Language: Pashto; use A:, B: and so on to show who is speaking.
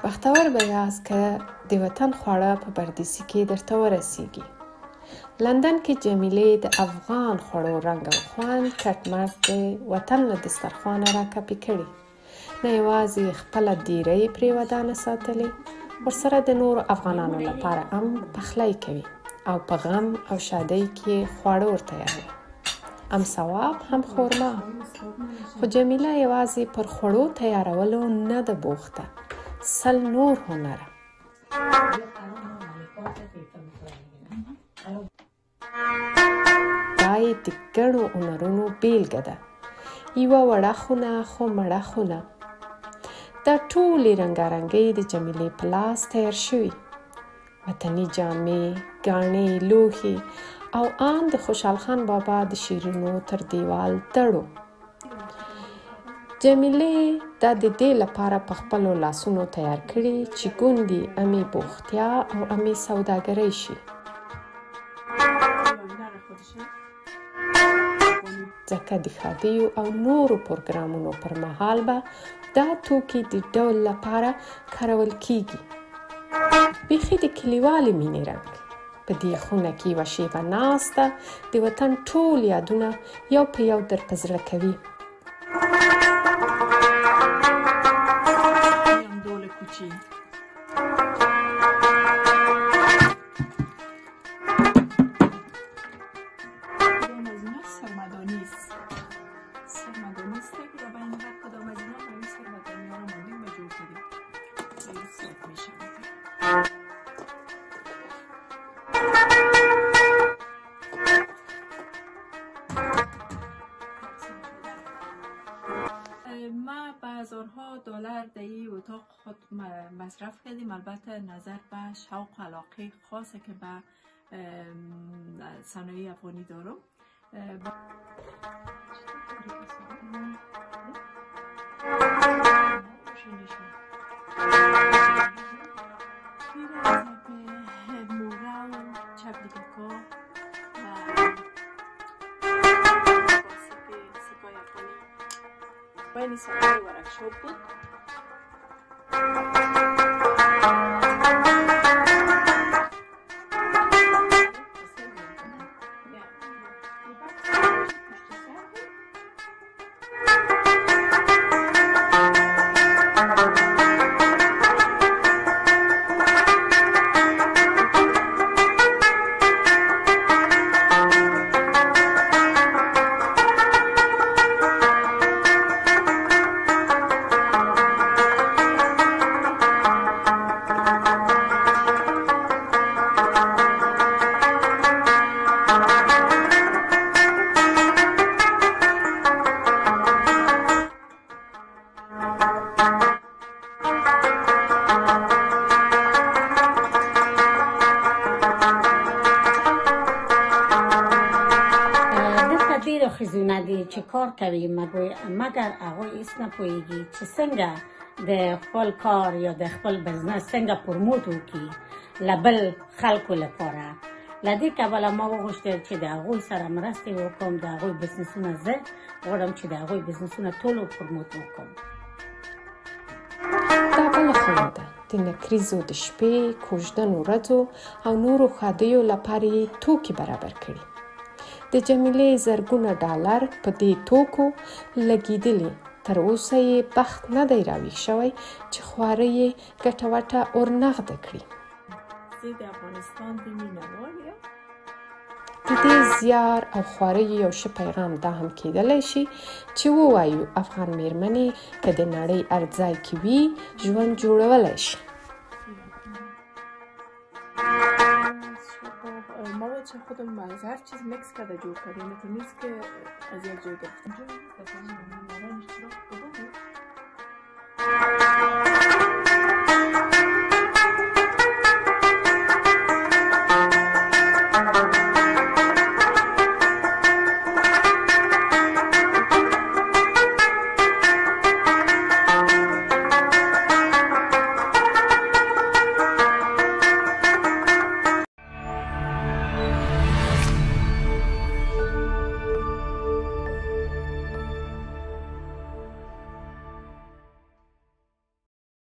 A: بختور به یاست که د وطن خواړه په پردیسي کې درته ورسیږي. لندن کې جمیلې د افغان خوړو رنګ او خوند کټمټ د وطن له دسترخوانه راکپې کړي. نه یوازې خپله دیرۍ پرې ودانه ساتلې، ورسره د نورو افغانانو لپاره هم پخلی کوي او په غم او شادۍ کې خواړه ورتیاروي. هم ثواب هم خورما. خو جمیله یوازې پر خوړو تیارولو نه ده بوخته، سل نور هنره. دا یې د ګڼو هنرونو بیلګه ده. یوه وړه خونه خو مړه خونه. دا ټولې رنګارنګۍ د جمیلې په لاس تیار شوي. وطني جامې، ګاڼې، لوښي او ان د خوشحال خان بابا د شیرینو تر دیوال دړو. جمیلې دا د دې لپاره په خپلو لاسونو تیار کړي چې ګوندې امې بوختیا او امې سوداګرۍ شي. ځکه د ښادیو او نورو پروګرامونو پر مهال به دا توکي د ډول لپاره کارول کیږي. بیخي د کلیوالې مینې رنګ. په دې خونه کې یوه شیبه ناسته د وطن ټول یادونه یو په یو در په زړه کوي.
B: ما به هزارها دلار در این اتاق خود مصرف کردیم. البته نظر به شوق و علاقه خاصه که به صنایع افغانی دارم. این سرای ورکشاپ بود.
C: خزونه دی چې کار کوي مگر هغه هیڅ نه پوهیږي چې څنګه د خپل کار یا د خپل بزنس څنګه پروموټ وکړي لبل خلکو لپاره. لدې کبله ما وغوښتل چې د هغوی سره مرستې وکړم، د هغوی بزنسونه زه غواړم چې د هغوی بزنسونه ټولو پروموټ وکړم.
A: دا بله خونه ده د نکریزو د شپې، کوژدن ورځو او نورو ښادیو لپاره یې توکي برابر کړي. د جمیلې زرګونه ډالر په دې توکو لګېدلي. تر اوسه یې بخت نه دی راویښ شوی چې خواره یې ګټه وټه ورنغده کړي.
B: زه د افغانستان د مینهوال یم.
A: د دې زیار او خوارۍ یو ښه پیغام دا هم کېدلی شي چې ووایو افغان میرمنې که د نړۍ هر ځای کې وي ژوند جوړولی شي.
B: مواد چه خودم از هر چیز مکس کرده جور کردیم، تو نیست که از یک جای گرفتم.